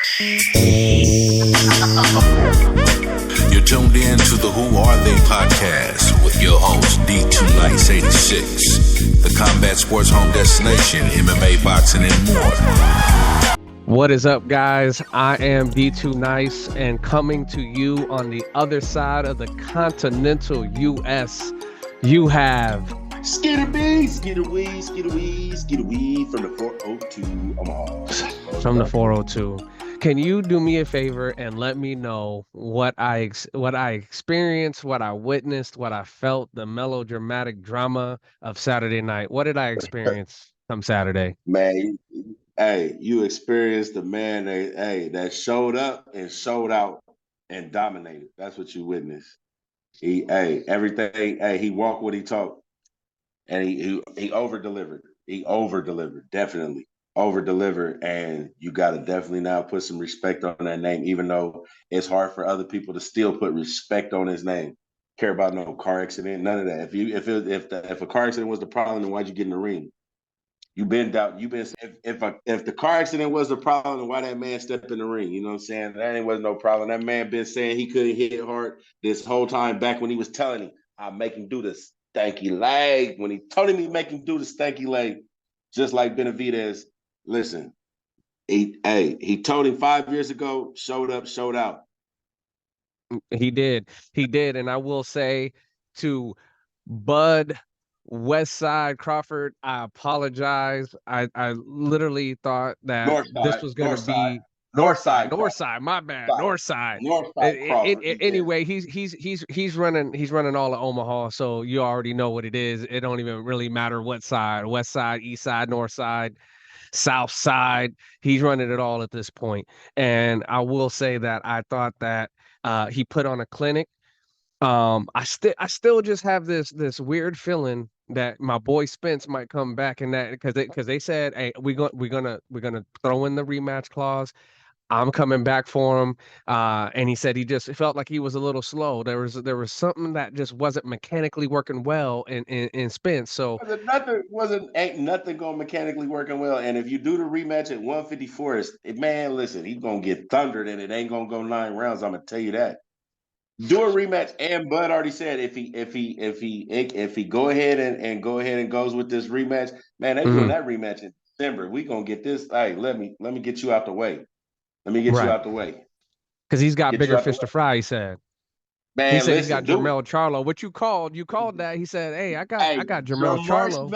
You're tuned in to the Who Are They podcast with your host, D2 Nice 86, the combat sports home destination, MMA, boxing, and more. What is up, guys? I am D2 Nice, and coming to you on the other side of the continental U.S., you have Skitterbee, skitterwee, skitterwee, skitterwee from the 402 Omaha. From the 402. Can you do me a favor and let me know what I experienced, what I witnessed, what I felt, the melodramatic drama of Saturday night? What did I experience come Saturday? Man, hey, you experienced the man that showed up and showed out and dominated. That's what you witnessed. He walked what he talked. And he over-delivered. He over-delivered, definitely. Over-delivered, and you got to definitely now put some respect on that name, even though it's hard for other people to still put respect on his name. Care about no car accident, none of that. If a car accident was the problem, then why'd you get in the ring? If the car accident was the problem, then why that man stepped in the ring? You know what I'm saying? That ain't was no problem. That man been saying he couldn't hit hard this whole time back when he was telling him, I'll make him do this stanky leg. When he told him he'd make him do the stanky leg, just like Benavidez, listen, he told him 5 years ago, showed up, showed out. He did. And I will say to Bud Westside Crawford, I apologize. I literally thought that this was going to be Northside. My bad. Northside. Anyway, he's running all of Omaha, so you already know what it is. It don't even really matter what side: West Side, East Side, North Side, South Side. He's running it all at this point. And I will say that I thought that he put on a clinic. I still just have this weird feeling that my boy Spence might come back in that because they said, hey, we're gonna throw in the rematch clause. I'm coming back for him. And he said he just felt like he was a little slow. There was something that just wasn't mechanically working well in Spence. So ain't nothing going mechanically working well. And if you do the rematch at 154, man, listen, he's gonna get thundered and it ain't gonna go 9 rounds. I'm gonna tell you that. Do a rematch, and Bud already said if he go ahead and goes with this rematch, man, they doing that rematch in December. We gonna get this. Hey, let me get you out the way. Let me get you out the way. Because he's got bigger fish to fry, he said. Man, he said he's got Jermell Charlo. What you called that. He said, hey, I got Jermell Charlo.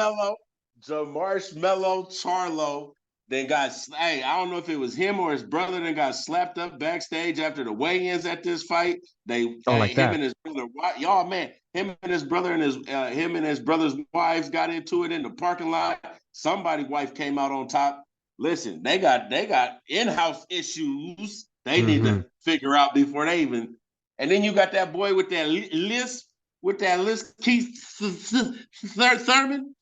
Marshmallow Charlo then I don't know if it was him or his brother that got slapped up backstage after the weigh-ins at this fight. Him and his brother, y'all, man, him and his brother's wives got into it in the parking lot. Somebody's wife came out on top. Listen, they got in-house issues they need to figure out before they even. And then you got that boy with that list, Keith Thurman.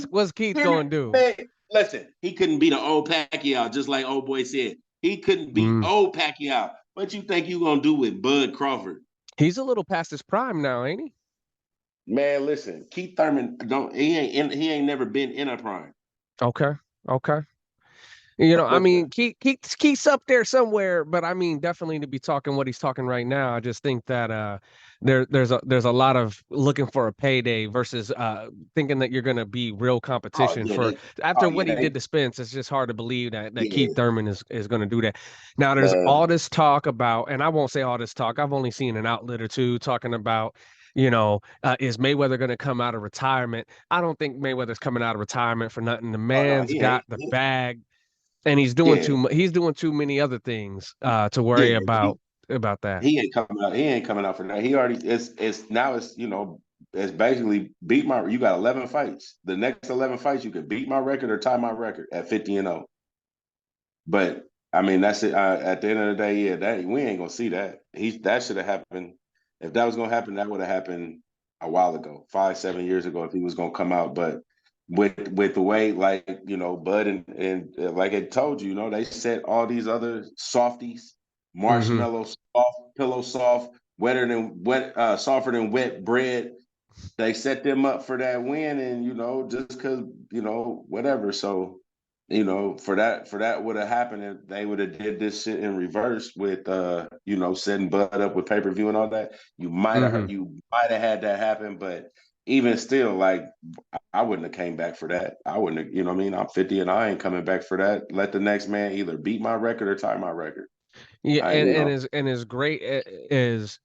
What's Keith going to do? Man, listen, he couldn't beat an old Pacquiao, just like old boy said. He couldn't beat old Pacquiao. What you think you going to do with Bud Crawford? He's a little past his prime now, ain't he? Man, listen, Keith Thurman he ain't never been in a prime. Okay. You know, I mean, Keith's up there somewhere, but I mean, definitely to be talking what he's talking right now. I just think that there's a lot of looking for a payday versus thinking that you're going to be real competition after what he did to Spence. It's just hard to believe that Keith Thurman is going to do that. Now, there's all this talk about, and I won't say all this talk. I've only seen an outlet or two talking about, is Mayweather going to come out of retirement? I don't think Mayweather's coming out of retirement for nothing. The man's got the bag. And he's doing too many other things to worry about that. He ain't coming out for that. He already it's basically beat my. You got 11 fights. The next 11 fights, you could beat my record or tie my record at 50-0. But I mean, that's it. At the end of the day, we ain't gonna see that. That should have happened. If that was gonna happen, that would have happened a while ago, 5-7 years ago, if he was gonna come out. But with the way, like, Bud and like I told you, they set all these other softies, marshmallow soft, pillow soft, softer than wet bread. They set them up for that win, and just because whatever. So you know, for that would have happened if they would have did this shit in reverse with you know, setting Bud up with pay-per-view and all that. Mm-hmm. You might have had that happen, but even still, like I wouldn't have came back for that. I wouldn't have, you know what I mean? I'm 50 and I ain't coming back for that. Let the next man either beat my record or tie my record. Yeah, I, you know, and as great as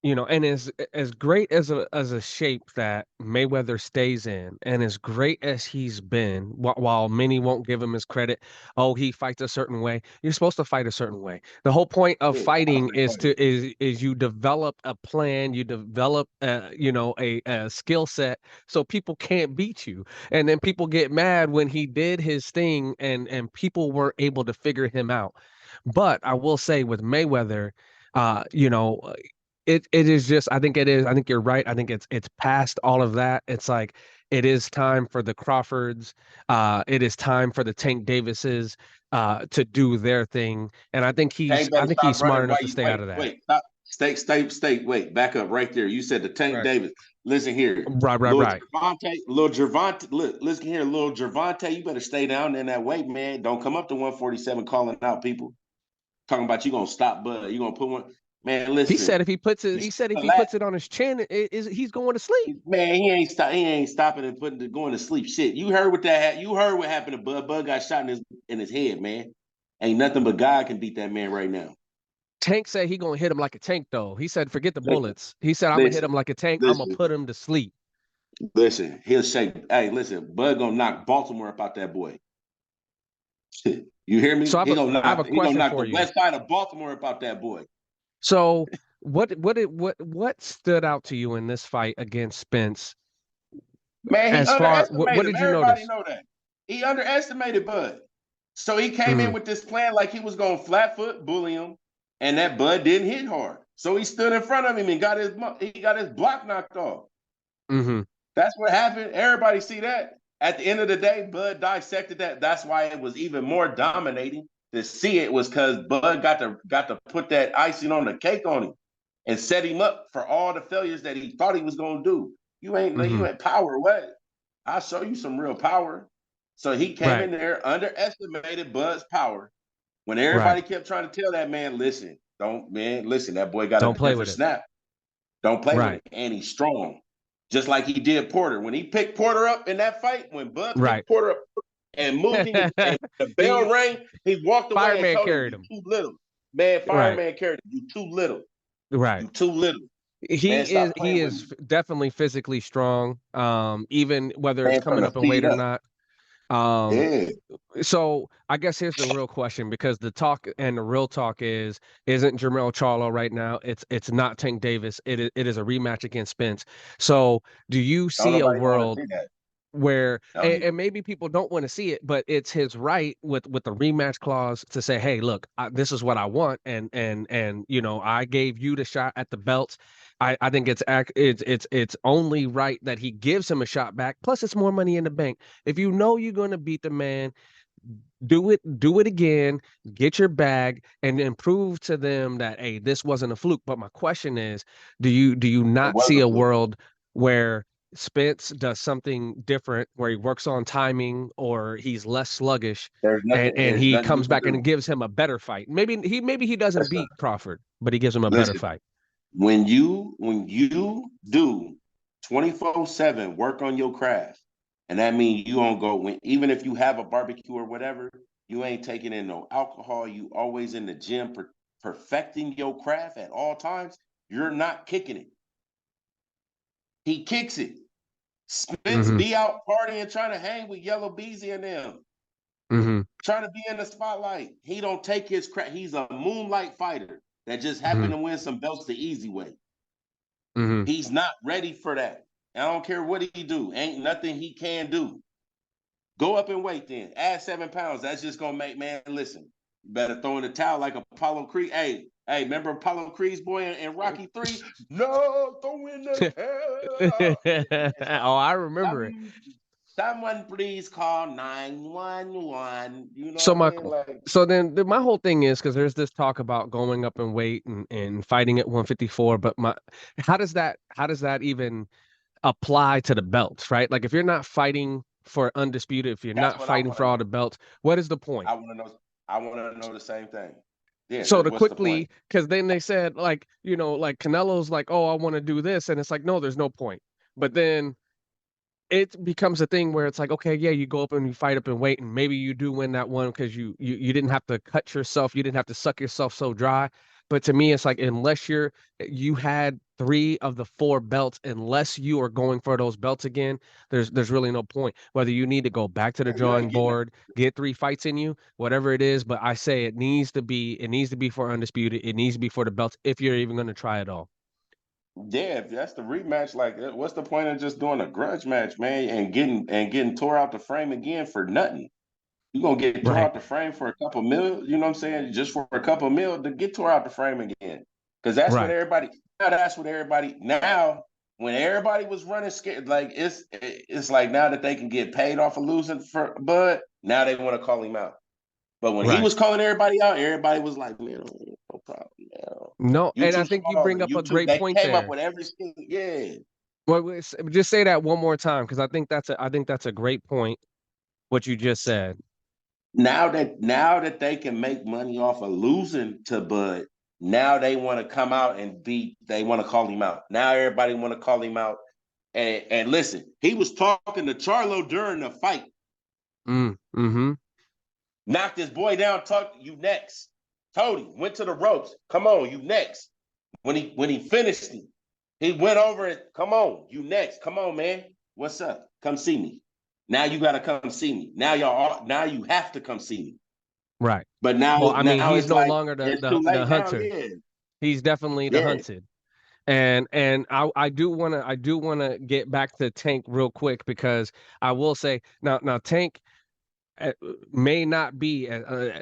you know, and as great as a shape that Mayweather stays in, and as great as he's been, while many won't give him his credit, oh, he fights a certain way. You're supposed to fight a certain way. The whole point of yeah, fighting is you develop a plan, you develop you know a skill set, so people can't beat you, and then people get mad when he did his thing, and people weren't able to figure him out. But I will say with Mayweather, you know, it is just I think it is. I think you're right. I think it's past all of that. It's like it is time for the Crawfords. It is time for the Tank Davises to do their thing. And Tank I better think stop he's smart running. enough Why to you stay out of that. wait, stop. Stay, wait, back up right there. You said the Tank Right. Davis. Listen here. Right, right, right. Little Gervonta, listen here, little Gervonta, you better stay down in that weight, man. Don't come up to 147 calling out people. Talking about you gonna stop Bud. You gonna put one. Man, He said listen. if he puts it, You he said if the he last, puts it on his chin, he's going to sleep. man, he ain't stopping and going to sleep. Shit. You heard what you heard what happened to Bud. Bud got shot in his head, man. Ain't nothing but God can beat that man right now. Tank said he gonna hit him like a tank though. He said forget the Listen, bullets. He said I'm gonna hit listen, him like a tank. I'm gonna listen. put him to sleep. Listen, he'll shake. Hey, listen, Bud gonna knock Baltimore up out that boy. You hear me? So I have a He gonna question knock for the you. west side of Baltimore up out that boy. So what stood out to you in this fight against Spence? Man, he As far what underestimated him. did you Everybody notice? know that. He underestimated Bud. So he came in Mm, with this plan like he was gonna flat foot bully him, and that Bud didn't hit hard. So he stood in front of him and he got his block knocked off. mm-hmm, That's what happened. Everybody see that. At the end of the day, Bud dissected that. That's why it was even more dominating. To see it was because Bud got to put that icing on the cake on him and set him up for all the failures that he thought he was gonna do. mm-hmm. You ain't power. What? I'll show you some real power. So he came Right, in there, underestimated Bud's power. When right. everybody kept trying to tell that man, listen, that boy got a Don't play with different it. snap. Don't play with Right, it. And he's strong. Just like he did Porter. When he picked Porter up in that fight, when Bud right. picked Porter up and moved him and the bell He rang, he walked away and fireman told him, carried you him. too little. Man, Right, fireman carried him. You too little. right. You too little. Man, stop He playing with is me. definitely physically strong. Even whether it's Man, coming from up the in weight feet or up. not. Um, Yeah. So I guess here's the real question because the talk and the real talk isn't Jermell Charlo right now. It's not Tank Davis. It is a rematch against Spence. So do you Don't see a nobody want to world see that. where Don't and maybe people don't want to see it, but it's his right with the rematch clause to say, hey, look, this is what I want, and you know I gave you the shot at the belts. I think it's only right that he gives him a shot back. Plus, it's more money in the bank. If you know you're going to beat the man, do it again, get your bag, and then prove to them that hey, this wasn't a fluke. But my question is, do you it not was see a a fluke. world where Spence does something different, where he works on timing or he's less sluggish, and There's he nothing you comes can back and do. gives him a better fight? Maybe he doesn't Listen, beat Crawford, but he gives him a better listen. fight. When you do 24/7 work on your craft, and that means you don't go when even if you have a barbecue or whatever, you ain't taking in no alcohol. You always in the gym perfecting your craft at all times. You're not kicking it. He kicks it. Spence Mm-hmm. be out partying, trying to hang with Yellow Beezy and them, Mm-hmm. trying to be in the spotlight. He don't take his craft. He's a moonlight fighter that just Mm-hmm. happened to win some belts the easy way. Mm-hmm. He's not ready for that. I don't care what he do. Ain't nothing he can do. Go up and weight then. Add 7 pounds. That's just gonna make man listen. You better throw in the towel like Apollo Creed. Hey, remember Apollo Creed's boy in Rocky 3? No, throw in the towel. Oh, I remember it. Someone please call 911. You know So what I my mean? Like, so then my whole thing is because there's this talk about going up in weight and fighting at 154, but my how does that even apply to the belts, right? Like if you're not fighting for undisputed, if you're That's not what I fighting want for to all know. the belts, what is the point? I want to know. I want to know the same thing. Yeah. So to What's the point? quickly, because then they said, like, you know, like Canelo's like, oh, I want to do this, and it's like, no, there's no point. But then it becomes a thing where it's like, okay, yeah, you go up and you fight up and wait, and maybe you do win that one because you didn't have to cut yourself, you didn't have to suck yourself so dry. But to me, it's like, unless you had 3 of the 4 belts, unless you are going for those belts again, there's really no point. Whether you need to go back to the You ain't drawing getting it. board, get 3 fights in you, whatever it is. But I say it needs to be for undisputed. It needs to be for the belts if you're even going to try it all. Yeah, if that's the rematch, like, what's the point of just doing a grudge match, man, and getting tore out the frame again for nothing? You're gonna get tore Right, out the frame for a couple mil, you know what I'm saying? Just for a couple mil to get tore out the frame again. Because that's what right. everybody now when everybody was running scared, like it's like now that they can get paid off of losing for Bud, now they want to call him out. But when he Right. was calling everybody out, everybody was like, man, no problem, man. No, You and I too think you small, bring and up you a too. great They point came up there. with every single, yeah. Well, just say that one more time, because I think that's a great point. What you just said. Now that they can make money off of losing to Bud, now they want to come out and they want to call him out. Now everybody want to call him out. And listen, he was talking to Charlo during the fight. Mm-hmm. Knocked his boy down, talked, you next. Told him, went to the ropes. Come on, you next. When he finished him, he went over it. Come on, you next. Come on, man. What's up? Come see me. Now you gotta come see me. Now you have to come see me. Right. But now, Well, I mean, now he's it's no like longer it's too the late now. hunter. Yeah, He's definitely the yeah. hunted. And I do wanna get back to Tank real quick, because I will say now Tank may not be,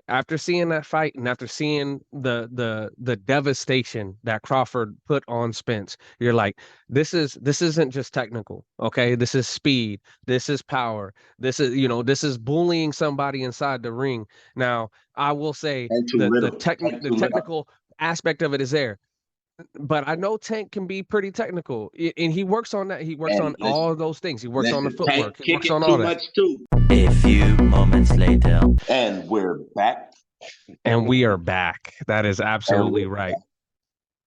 after seeing that fight and after seeing the devastation that Crawford put on Spence. You're like, this isn't just technical, okay? This is speed, this is power, this is bullying somebody inside the ring. Now, I will say Ain't too the little. Ain't too little. technical aspect of it is there, but I know Tank can be pretty technical, and he works on that. He works And on all of those things. He works on the Tank footwork. He works kicking on all too that. much too. A few moments later. And we're back. And we are back. That is And absolutely we're right.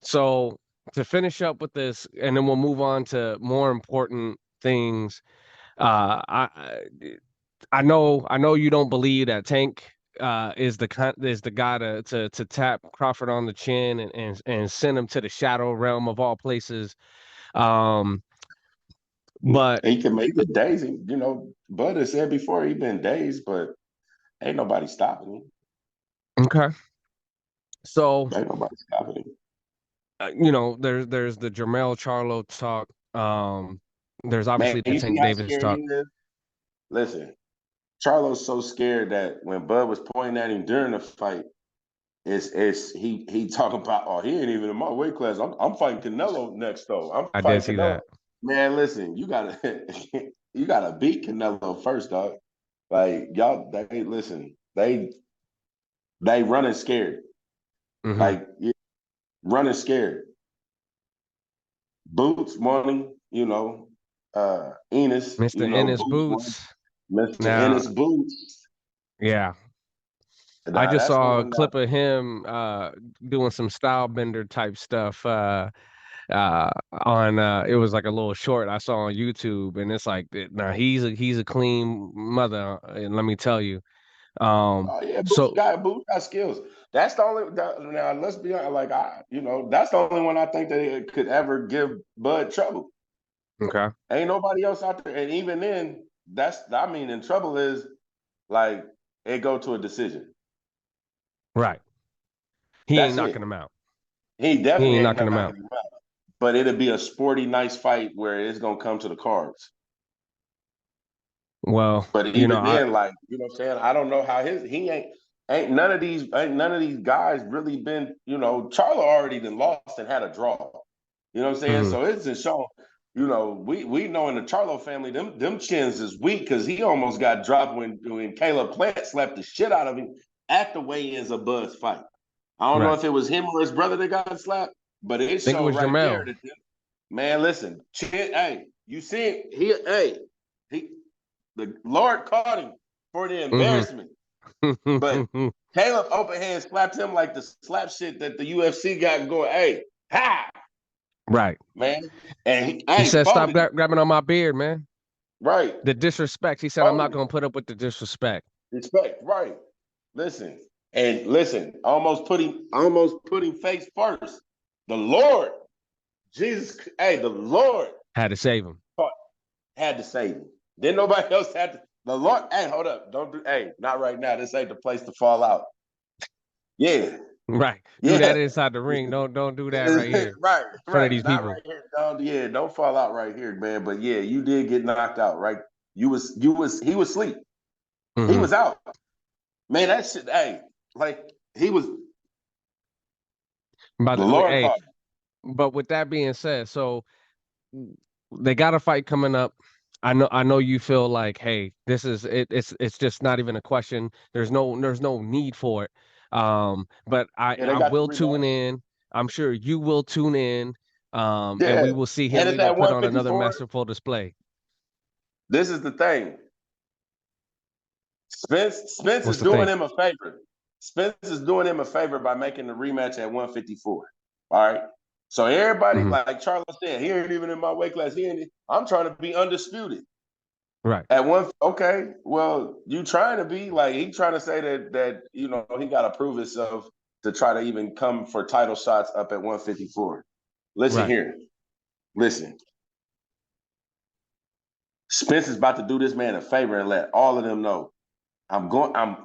So to finish up with this, and then we'll move on to more important things. I know you don't believe that Tank is the guy to tap Crawford on the chin and send him to the shadow realm of all places. But he can make it days. You know, Bud has said before he been dazed, but ain't nobody stopping him. okay. So Ain't nobody stopping him. there's the Jermell Charlo talk. There's Man, obviously the you see Tank how Davis scared talk. he is? Listen, Charlo's so scared that when Bud was pointing at him during the fight, he talking about, oh, he ain't even in my weight class. I'm fighting Canelo next though. I'm I did fighting see Canelo. that. Man, listen, you gotta you gotta beat Canelo first, dog. Like y'all, they running scared. Hmm. Like running scared. Boots wanting, Enos, Mr. Ennis Boots wanting Boots. Mr. Now, Ennis Boots. yeah, I Nah, just that's the saw a one that clip of him doing some style bender type stuff on it was like a little short I saw on YouTube, and it's like, now he's a clean mother, and let me tell you. oh yeah, So Boots got skills. That's the only now let's be honest, like that's the only one I think that it could ever give Bud trouble. okay, Ain't nobody else out there. And even then, in trouble is like it go to a decision. right, he ain't That's knocking it. him out. He He definitely ain't ain't knocking him knocking out. him out. But it'll be a sporty, nice fight where it's gonna come to the cards. Well, But even then, like, you know what I'm saying? I don't know how he ain't none of these guys really been, Charlo already done lost and had a draw. You know what I'm saying? mhm. So it's just shown, we know in the Charlo family, them chins is weak because he almost got dropped when Caleb Plant slapped the shit out of him at the weigh-ins of Bud's fight. I don't know Right. if it was him or his brother that got slapped, but it Think it showed was right there Jermell. that, man, listen, chin, hey, you see, he The Lord caught him for the embarrassment. But Caleb open hand slapped him like the slap shit that the UFC got going. Hey, ha! Right. Man. And he said, stop folded. grabbing on my beard, man. Right. The disrespect. He said, I'm not going to put up with the disrespect. Respect. Right. Listen. And listen, almost put him face first. The Lord, Jesus, hey, the Lord had to save him. Had to save him. Then nobody else had to. The Lord, hey, hold up. Don't do, hey, not right now. This ain't the place to fall out. Yeah. Right. Do that inside the ring. Don't do that right here. Right. In front of these not people. Right here. Don't fall out right here, man. But yeah, you did get knocked out, right? He was asleep. Mm-hmm. He was out. Man, that shit, hey, like he was By the Lord hey, caught him. But with that being said, so they got a fight coming up. I know you feel like, hey, this is it. It's just not even a question. There's no need for it. But I will tune in. I'm sure you will tune in. And we will see him, put on another masterful display. This is the thing. Spence is doing him a favor. Spence is doing him a favor by making the rematch at 154. All right. So everybody, like Charles said, he ain't even in my weight class. I'm trying to be undisputed. Right. At one, okay. Well, you trying to be like he trying to say that he got to prove himself to try to even come for title shots up at 154. Listen here. Listen. Spence is about to do this man a favor and let all of them know. I'm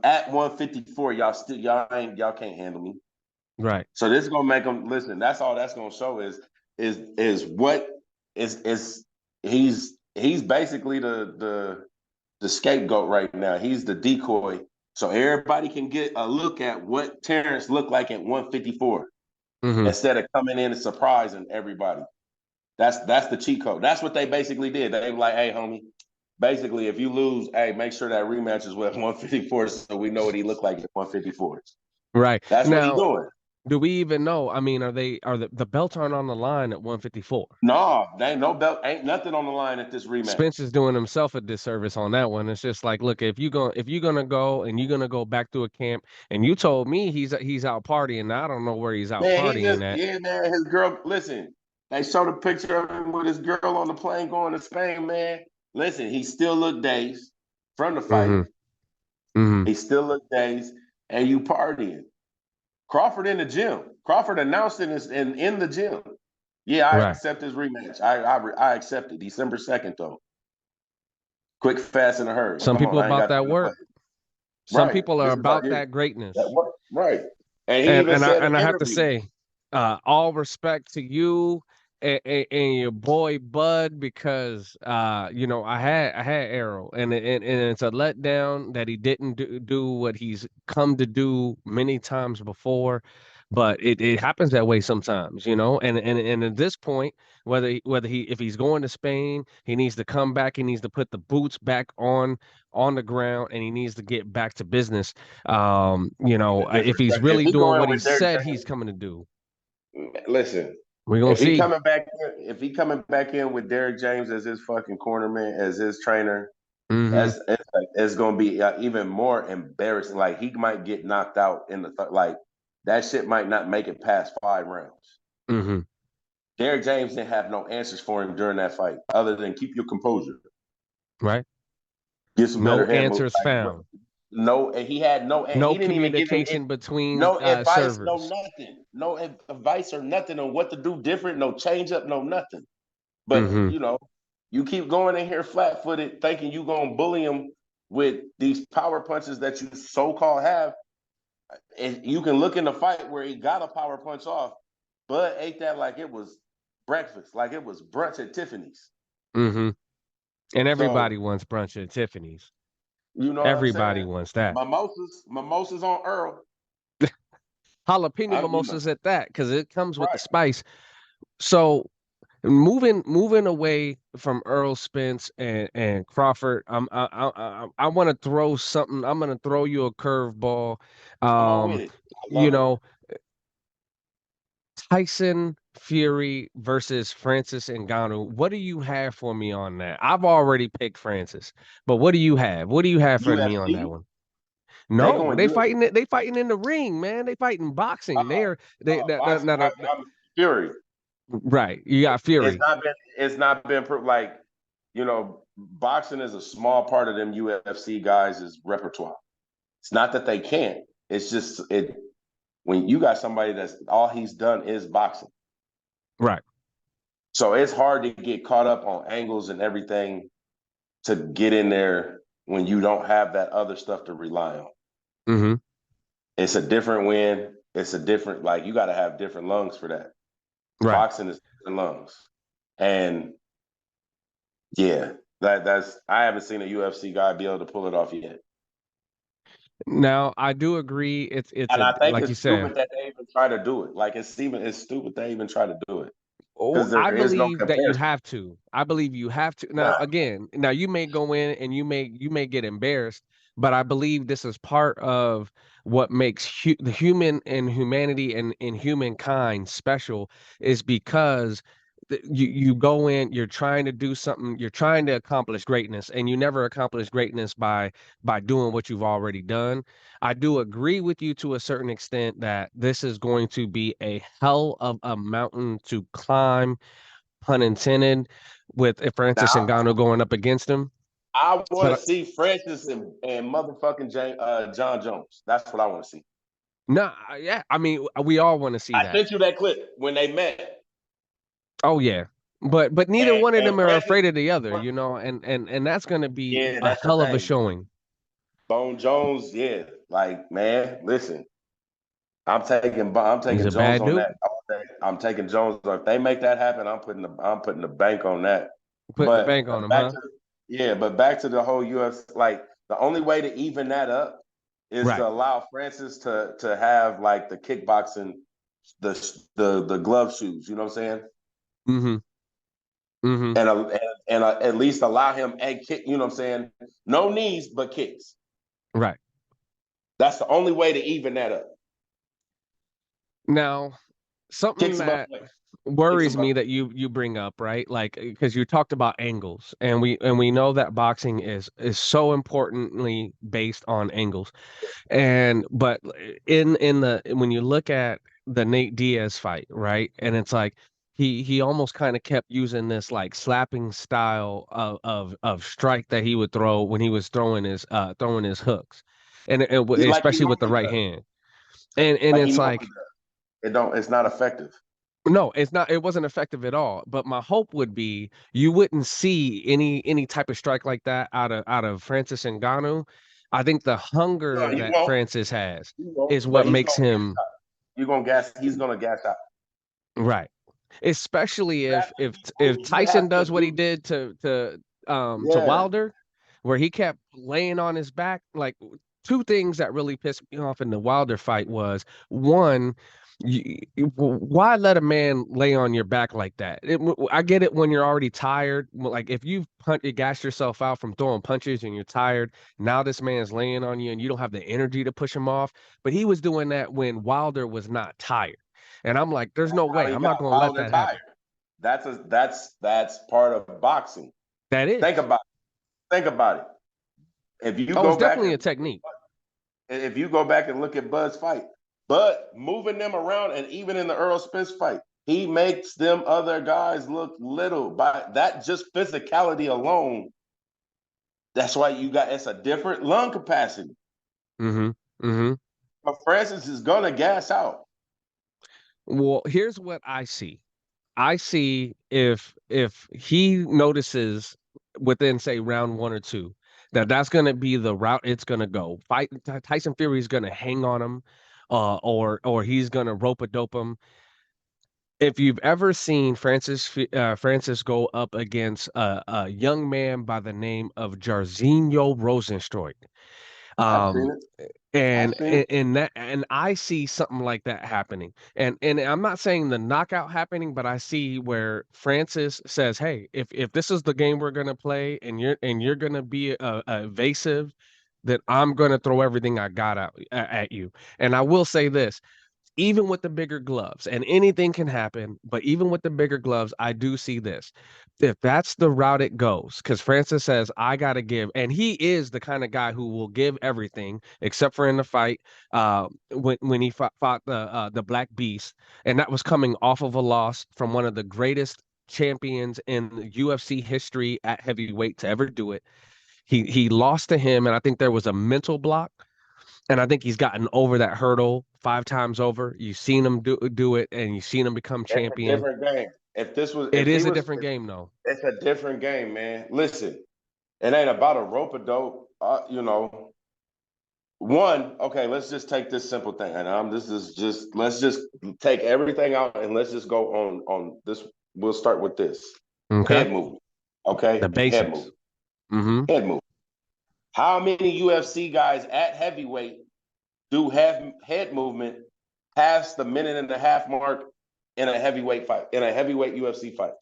at 154. Y'all can't handle me. Right. So this is gonna make them listen. That's all that's gonna show is what is he's basically the scapegoat right now. He's the decoy. So everybody can get a look at what Terrence looked like at 154 instead of coming in and surprising everybody. That's the cheat code. That's what they basically did. They were like, hey, homie, basically, if you lose, hey, make sure that rematch is with 154 so we know what he looked like at 154. Right. That's what he's doing. Do we even know? I mean, are the belts aren't on the line at 154? No, they ain't no belt, ain't nothing on the line at this rematch. Spence is doing himself a disservice on that one. It's just like, look, if you're gonna go and you're gonna go back to a camp, and you told me he's out partying. Now I don't know where he's out partying at. Yeah, man, his girl. Listen, they showed a picture of him with his girl on the plane going to Spain. Man, listen, he still looked dazed from the fight. He still looked dazed, and you partying. Crawford in the gym. Crawford announced it in the gym. Yeah, I accept his rematch. I accept it. December 2nd, though. Quick, fast, and a hurry. Some people about that work. Some people are about that greatness. Right. And he even said I have to say, all respect to you and your boy Bud, because I had Errol, and it's a letdown that he didn't do what he's come to do many times before. But it happens that way sometimes, and at this point, if he's going to Spain, he needs to come back. He needs to put the boots back on the ground, and he needs to get back to business. If he's really doing what he said he's coming to do. Listen, we're gonna see. If he coming back in with Derek James as his fucking cornerman, as his trainer, it's gonna be even more embarrassing. Like he might get knocked out in the that shit might not make it past 5 rounds. Derek James didn't have no answers for him during that fight, other than keep your composure. Right. Get some better answers found. No, and he had no communication between no advice, servers. no nothing, no advice or nothing on what to do different, no change up, no nothing. But you keep going in here flat footed, thinking you gonna bully him with these power punches that you so called have. And you can look in the fight where he got a power punch off, but ate that like it was breakfast, like it was brunch at Tiffany's. And everybody wants brunch at Tiffany's. Everybody wants that. Mimosas on Earl. Jalapeno mimosas at that, because it comes with the spice. So moving away from Earl Spence and Crawford, I want to throw something. I'm going to throw you a curveball. Tyson Fury versus Francis Ngannou. What do you have for me on that? I've already picked Francis, but what do you have? What do you have for me on that UFC, one? they No, going they UFC. fighting it. They fighting in the ring, man. They fighting boxing. They Uh, are they boxing. I'm Fury. right. You got Fury. It's not been like, boxing is a small part of them UFC guys' repertoire. It's not that they can't. It's just when you got somebody that's all he's done is boxing. Right. So it's hard to get caught up on angles and everything to get in there when you don't have that other stuff to rely on. Mm-hmm. It's a different win. It's a different, like, you got to have different lungs for that. Right. Boxing is different lungs. And yeah, I haven't seen a UFC guy be able to pull it off yet. Now I do agree. It's And I think like you it's said. stupid that they even try to do it. Like it's stupid they even try to do it. Oh, Because I there is no believe that you comparison. have to. I believe you have to. Now, Nah. again, now you may go in and you may get embarrassed, but I believe this is part of what makes the human and humanity and humankind special is because you go in, you're trying to do something, you're trying to accomplish greatness, and you never accomplish greatness by doing what you've already done. I do agree with you to a certain extent that this is going to be a hell of a mountain to climb, pun intended, with Francis Now, Ngannou going up against him. I want But to see Francis and motherfucking John Jones. That's what I want to see. no, yeah, I mean, we all want to see I that. sent you that clip when they met. Oh yeah, but neither one of And them are Francis, afraid of the other, and that's going to be yeah, a that's the hell of a thing. showing. Bone Jones, yeah, like, man, listen, I'm taking He's a Jones bad on dude. that all day. I'm taking Jones. If they make that happen, I'm putting the bank on that. Putting the bank on him, huh? But back to the whole UFC. Like the only way to even that up is Right. to allow Francis to have like the kickboxing, the glove shoes. You know what I'm saying? Mm-hmm. Mm-hmm. And at least allow him a kick. You know what I'm saying? No knees, but kicks. Right. That's the only way to even that up. Now, something Kicks above that weight. worries me that you bring up, right? Like because you talked about angles, and we know that boxing is so importantly based on angles. And but in the when you look at the Nate Diaz fight, right? And it's like he almost kind of kept using this like slapping style of strike that he would throw when he was throwing his hooks. And Like he especially with the normally right does. hand. And Like he it's normally like does. It's not effective. no, it's not. It wasn't effective at all. But my hope would be you wouldn't see any type of strike like that out of Francis Ngannou. I think the No, hunger you that won't. Francis has You won't. is what But makes him he's gonna gas out. right. Especially if You Tyson have to does what he do. did to Yeah. Wilder, where he kept laying on his back. Like two things that really pissed me off in the Wilder fight was one, why let a man lay on your back like that? I get it when you're already tired. Like if you gassed yourself out from throwing punches and you're tired, now this man's laying on you and you don't have the energy to push him off. But he was doing that when Wilder was not tired. And I'm like, there's no How way. he I'm got not going to let Wilder that tired. happen. That's part of boxing. That is. Think about it. If you Oh, it's go back definitely and a technique. look at Bud's fight, Bud moving them around, and even in the Earl Spence fight, he makes them other guys look little. By that, just physicality alone, that's why it's a different lung capacity. Mm-hmm. Mm-hmm. But Francis is gonna gas out. Well, here's what I see. I see if he notices within say round one or two that's going to be the route it's going to go. Tyson Fury is going to hang on him, or he's going to rope a dope him. If you've ever seen Francis go up against a young man by the name of Jairzinho Rosenstruik, I've seen um, it. I've and seen it. and I see something like that happening. And I'm not saying the knockout happening, but I see where Francis says, "Hey, if this is the game we're gonna play, and you're gonna be evasive, then I'm gonna throw everything I got out at you." And I will say this: even with the bigger gloves, and anything can happen, but even with the bigger gloves, I do see this. If that's the route it goes, because Francis says, I got to give, and he is the kind of guy who will give everything except for in the fight when he fought the Black Beast, and that was coming off of a loss from one of the greatest champions in UFC history at heavyweight to ever do it. He lost to him, and I think there was a mental block, and I think he's gotten over that hurdle 5 times over. You've seen him do it, and you've seen him become It's a champion. different game. It is a different game, though. It's a different game, man. Listen, it ain't about a rope a dope. Okay, let's just take this simple thing, and let's just take everything out and let's just go on this. We'll start with this Okay. head movement. Okay, The basics. head movement. Head movement. How many UFC guys at heavyweight do have head movement past the 1.5 minute mark in a heavyweight fight, in a heavyweight UFC fight?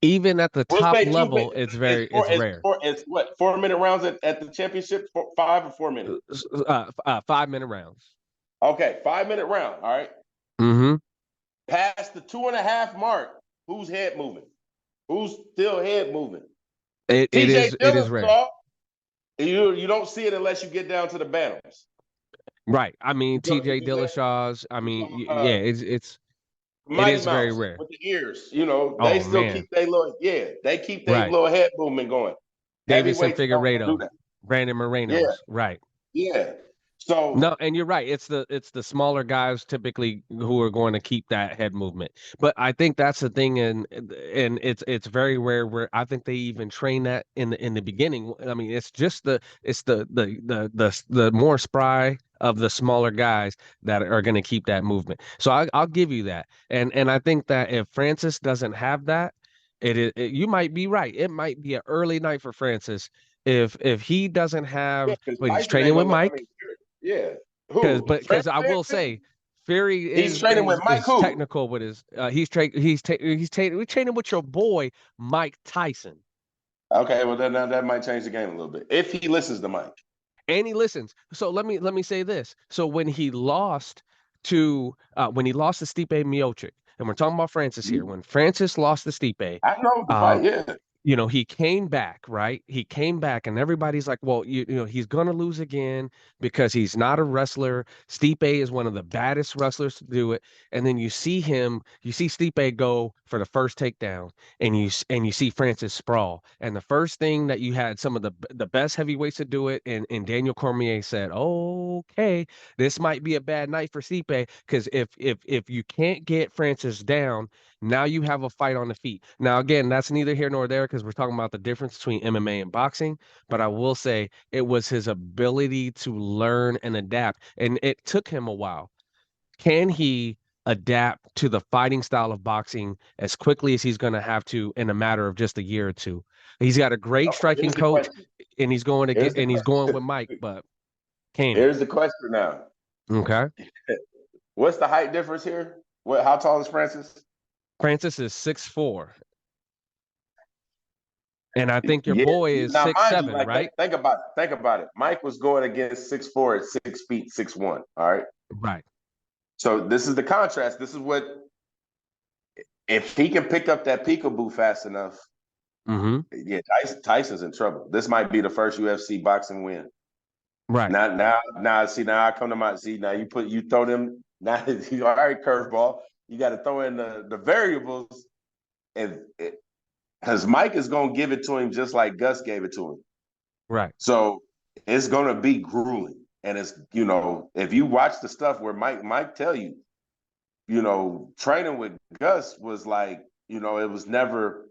Even at the We'll top say level, it's rare. It's what, 4 minute rounds at the championship? 5 or 4 minutes? 5-minute rounds. Okay, 5 minute round. All right. Past the 2.5 mark, who's head moving? Who's still head moving? It is rare. You don't see it unless you get down to the bantams. Right. I mean, TJ Dillashaw's. I mean, yeah, it is very rare. With the ears, they still keep their little head movement going. Davison Figueiredo, Brandon Moreno's, right. Yeah. So no, and you're right. It's the smaller guys typically who are going to keep that head movement. But I think that's the thing, and it's very rare where I think they even train that in the beginning. I mean, it's just the more spry of the smaller guys that are going to keep that movement. So I'll give you that. And I think that if Francis doesn't have that, you might be right. It might be an early night for Francis if he doesn't have, but he's training with Mike. Yeah, because I will say, Fury is training with Mike. Who? Technical with his. He's training with your boy Mike Tyson. Okay, well then that might change the game a little bit if he listens to Mike. And he listens. So let me say this. So when he lost to Stipe Miocic, and we're talking about Francis here. When Francis lost to Stipe, I know the fight. Yeah. He came back, right? He came back, and everybody's like, well, he's going to lose again because he's not a wrestler. Stipe is one of the baddest wrestlers to do it. And then you see Stipe go for the first takedown, and you see Francis sprawl. And the first thing that you had some of the best heavyweights to do it, and Daniel Cormier said, okay, this might be a bad night for Stipe, because if you can't get Francis down, now you have a fight on the feet. Now, again, that's neither here nor there because we're talking about the difference between MMA and boxing. But I will say it was his ability to learn and adapt. And it took him a while. Can he adapt to the fighting style of boxing as quickly as he's going to have to in a matter of just a year or two? He's got a great striking coach, and he's going with Mike. But here's the question now. Okay. What's the height difference here? How tall is Francis? Francis is 6'4". And I think your boy is 6'7", right? Think about it. Mike was going against 6'4" at 6 feet, 6'1". All right. Right. So this is the contrast. This is what, if he can pick up that peekaboo fast enough, yeah, Tyson's in trouble. This might be the first UFC boxing win. Right. Now I come to my now you throw them now. All right, curveball. You got to throw in the variables, and because Mike is going to give it to him just like Gus gave it to him. Right. So it's going to be grueling. And it's, if you watch the stuff where Mike tell you, training with Gus was like, it was never,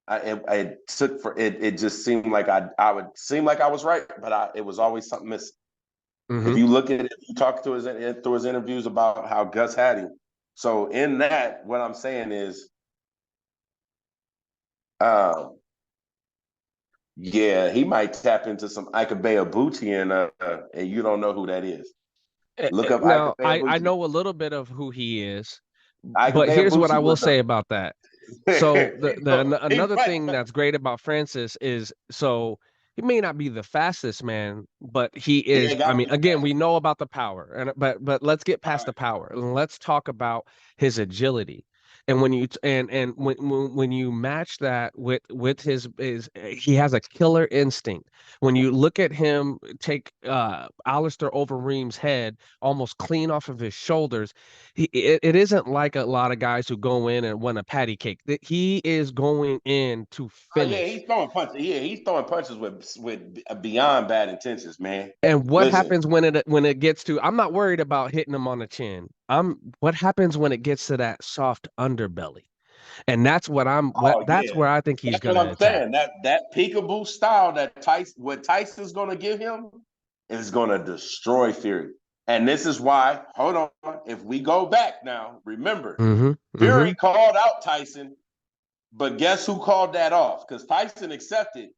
it just seemed like I would seem like I was right, but it was always something missing. If you look at it, you talk to through his interviews about how Gus had him. So in that, what I'm saying is, yeah, he might tap into some Ikebeya Booty and you don't know who that is. Look up now. I know a little bit of who he is, but here's what I will say about that. So another thing that's great about Francis is, so he may not be the fastest man, but he He is. ain't I gotta mean, be again, fast. we know about the power, and but let's get All past the right. power and let's talk about his agility. And when you and when you match that with his he has a killer instinct. When you look at him take Alistair Overeem's head almost clean off of his shoulders, it isn't like a lot of guys who go in and win a patty cake. He is going in to Oh yeah, finish. he's throwing punches. Yeah, he's throwing punches with beyond bad intentions, man. And what Listen, happens when it gets to, I'm not worried about hitting him on the chin. What happens when it gets to that soft underbelly? And oh that's yeah, where I think he's that's what gonna I'm attack. saying. That peekaboo style that what Tyson's gonna give him is gonna destroy Fury. And this is why, hold on, if we go back now, remember, Mm-hmm. Mm-hmm. Fury called out Tyson, but guess who called that off? Because Tyson accepted.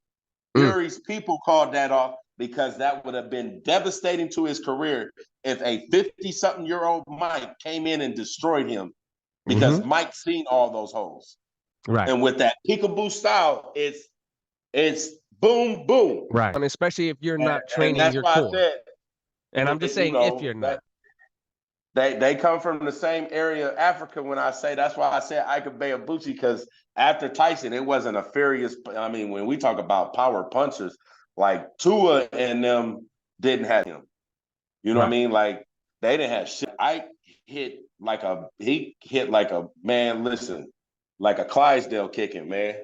Mm, Fury's people called that off because that would have been devastating to his career if a 50-something-year-old Mike came in and destroyed him mm-hmm. because Mike seen all those holes. Right. And with that peekaboo style, it's boom, boom. Right. And especially if you're not And training that's your why I core. said, And I'm just saying if you're that not. they come from the same area of Africa. When I say that's why I said Ika Beabuchi, because after Tyson, it wasn't a furious. I mean, when we talk about power punchers, like Tua and them didn't have him. You know what I Right. mean? Like they didn't have shit. He hit like a man. Listen, like a Clydesdale kicking, man.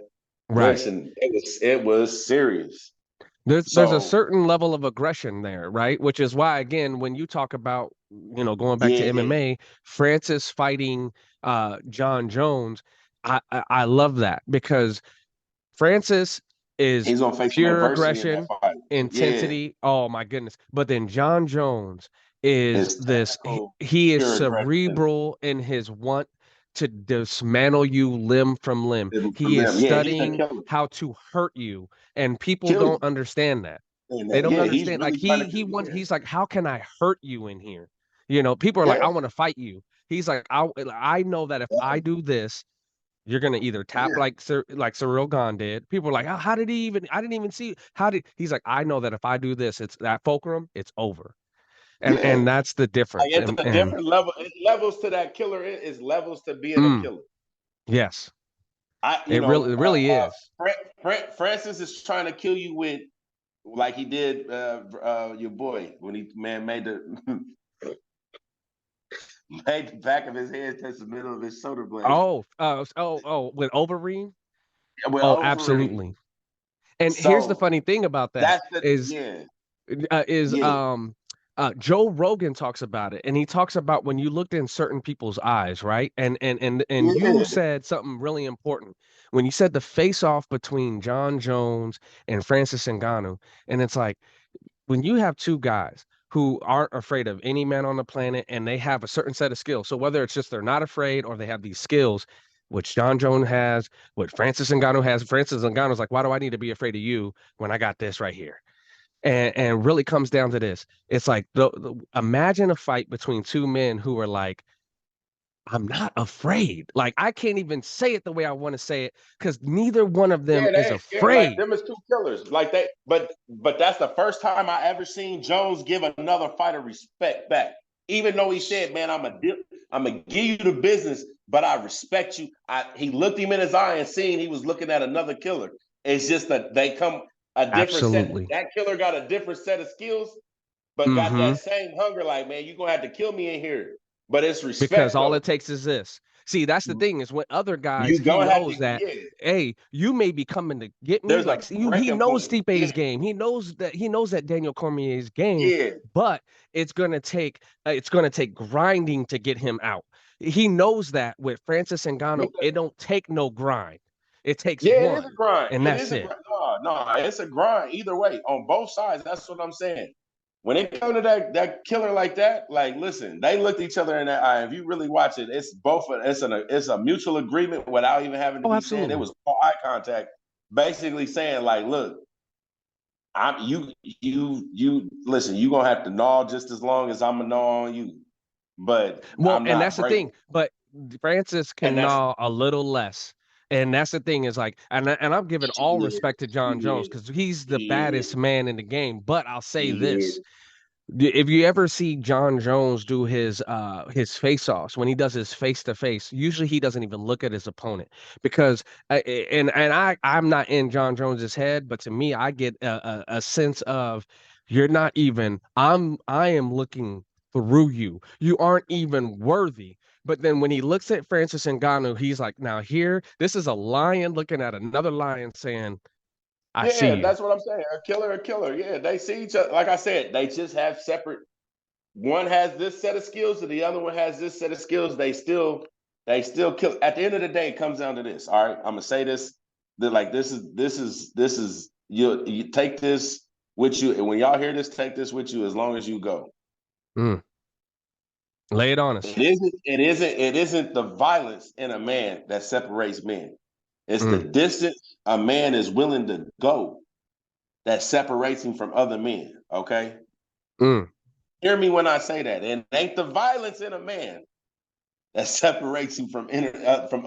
Right. Listen, it was serious. There's a So certain level of aggression there, right? Which is why, again, when you talk about, going back to yeah, MMA, Francis fighting John Jones, I love that because Francis is he's gonna face some pure adversity in that aggression, fight. Yeah, intensity. Oh my goodness. But then John Jones is it's this, technical, he is pure aggression cerebral in his want to dismantle you limb from limb. from He is them. Yeah, he's a studying killer. how to hurt you, and people Kill don't you. understand that. And They don't yeah, he's understand. Like really trying to kill you. he's like, how can I hurt you in here? People are like, Yeah, I want to fight you. He's like, I know that if I do this, you're gonna either tap yeah, like Cyril Gahn did. People are like, how did he even? I didn't even see. How did he's like? I know that if I do this, it's that fulcrum. It's over, yeah. and that's the Like difference. it's a And different level. It's levels to that killer. It's levels to being a mm, killer. yes, I, you it know, really is. Francis is trying to kill you with, like he did your boy when he made the made the back of his head touch the middle of his shoulder blade With Overeem. with Oh, Overeem. absolutely. And here's the So funny thing about that that's the is yeah, is yeah, Joe Rogan talks about it, and he talks about when you looked in certain people's eyes, right? And you yeah. said something really important when you said the face off between John Jones and Francis Ngannou, and it's like when you have two guys who aren't afraid of any man on the planet and they have a certain set of skills. So whether it's just they're not afraid or they have these skills, which John Jones has, what Francis Ngannou has. Francis Ngannou's like, why do I need to be afraid of you when I got this right here? And really comes down to this. It's like imagine a fight between two men who are like, I'm not afraid. Like I can't even say it the way I want to say it because neither one of them Yeah, they is ain't scared. Like afraid. them is two killers. Like they, but that's the first time I ever seen Jones give another fighter respect back. Even though he said, "Man, I'm gonna give you the business, but I respect you." He looked him in his eye and seen he was looking at another killer. It's just that they come a different set. Absolutely. That killer got a different set of skills, but got Mm-hmm. that same hunger. Like, man, you're gonna have to kill me in here. But it's Because respect all though. it takes is this. See, that's the thing is when other guys, You he gonna have to. knows that, Yeah, hey, you may be coming to get me. there's Like a he breaking knows point. Stipe's Yeah, game. He knows that Daniel Cormier's game, yeah. but it's gonna take grinding to get him out. He knows that with Francis Ngannou, it don't take no grind. It takes Yeah, it is a one, grind. and It that's is a it. grind. No, it's a grind either way on both sides. That's what I'm saying. When it comes to that killer like that, like listen, they looked each other in that eye. If you really watch it, it's both. It's a mutual agreement without even having to Oh, be said. It absolutely. was all eye contact, basically saying like, look, I'm you listen. You gonna have to gnaw just as long as I'm gonna gnaw on you, but Well, I'm and not that's the breaking. thing. But Francis And can that's gnaw a little less. And that's the thing is like, and I'm giving all Yeah, respect to John he Jones is. because he's the He is. baddest man in the game. But I'll say He this: is. if you ever see John Jones do his face-offs, when he does his face-to-face, usually he doesn't even look at his opponent because I'm not in John Jones's head, but to me, I get a sense of you're not even. I am looking through you. You aren't even worthy. But then when he looks at Francis Ngannou, he's like, now here, this is a lion looking at another lion saying, I see Yeah, you. that's what I'm saying. A killer, a killer. Yeah, they see each other. Like I said, they just have separate. One has this set of skills, and the other one has this set of skills. They still kill. At the end of the day, it comes down to this. All right, I'm gonna say this. That like this is you take this with you, and when y'all hear this, take this with you as long as you go. Mm. Lay it on us. It isn't the violence in a man that separates men. It's the distance a man is willing to go that separates him from other men. Okay. Hear me when I say that. And it ain't the violence in a man that separates him from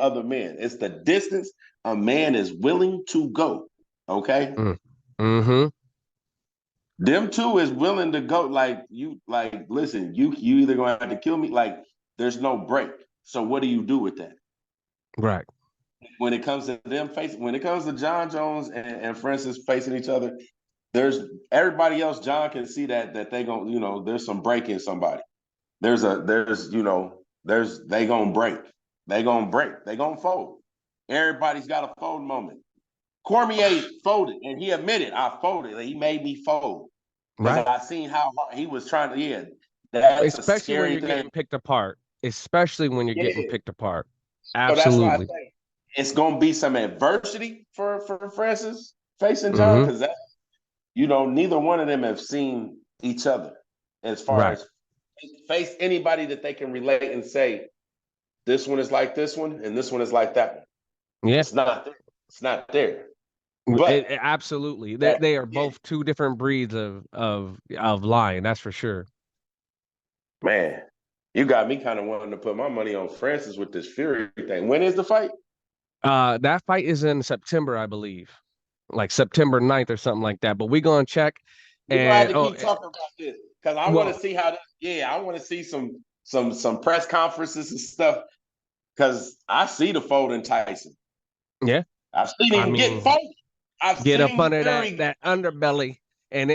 other men. It's the distance a man is willing to go. Okay. Them two is willing to go. Like you, like listen, you either gonna have to kill me. Like there's no break. So what do you do with that? Right. When it comes to them facing, when it comes to John Jones and Francis facing each other, there's everybody else. John can see that they gonna, there's some break in somebody. They gonna break. They gonna fold. Everybody's got a fold moment. Cormier folded, and he admitted, I folded. He made me fold. Because I seen how hard he was trying to, that's especially when you're getting picked apart. Especially when you're getting picked apart. Absolutely. So that's why I say it's gonna be some adversity for Francis facing John, because that, neither one of them have seen each other as far as face anybody that they can relate and say, this one is like this one, and this one is like that one. Yeah. It's not there. It's not there. But absolutely, they are both two different breeds of lion. That's for sure. Man, you got me kind of wanting to put my money on Francis with this Fury thing. When is the fight? That fight is in September, I believe, like September 9th or something like that. But we're gonna check. We're gonna have to keep talking about this because I want to see how. I want to see some press conferences and stuff because I see the folding Tyson. Yeah, I've seen him get folded. I've get seen up under that underbelly and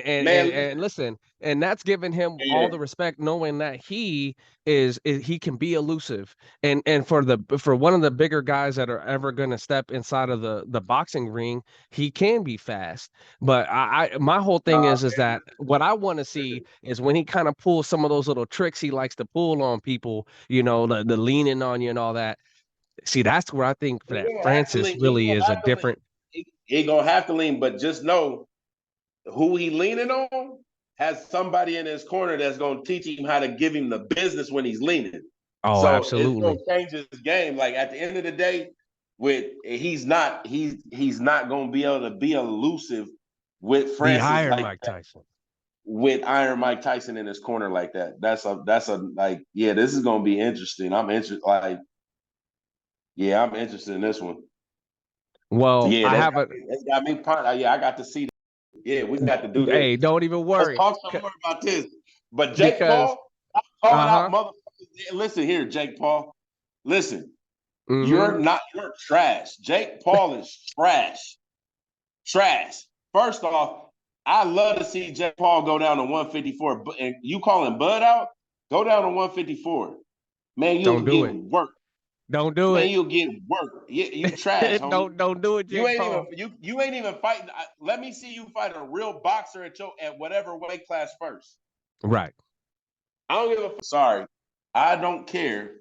listen, and that's giving him all the respect, knowing that he can be elusive, and for one of the bigger guys that are ever going to step inside of the boxing ring, he can be fast. But my whole thing is that what I want to see is when he kind of pulls some of those little tricks he likes to pull on people, the leaning on you and all that. See, that's where I think that Francis really is a different. He gonna have to lean, but just know who he leaning on has somebody in his corner that's gonna teach him how to give him the business when he's leaning. Oh, so absolutely. It's gonna change his game. Like at the end of the day, he's not gonna be able to be elusive with Francis. Iron Mike Tyson. With Iron Mike Tyson in his corner like that. That's a this is gonna be interesting. I'm interested. I'm interested in this one. Well, it's got me pumped. I got to see that. Yeah, we got to do this. Hey, don't even worry. Let's talk some more about this. But Jake Paul, I'm calling out motherfuckers. Listen here, Jake Paul. Listen, you're trash. Jake Paul is trash. Trash. First off, I love to see Jake Paul go down to 154. And you calling Bud out? Go down to 154. Man, you'll get work. Don't do it. You'll get work. You trash. Don't do it, Jake Paul. You ain't even fighting. Let me see you fight a real boxer at whatever weight class first. Right. I don't give a fuck. Sorry. I don't care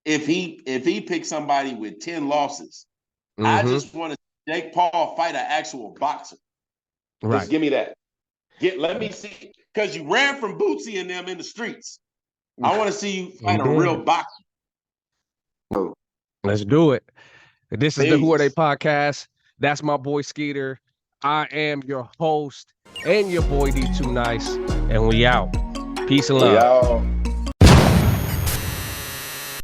if he picks somebody with 10 losses. I just want to see Jake Paul fight an actual boxer. Right. Just give me that. Let me see. Because you ran from Bootsy and them in the streets. I want to see you fight a real boxer. Let's do it. This is the Who Are They podcast. That's my boy Skeeter. I am your host and your boy D2 Nice, and we out. Peace and love.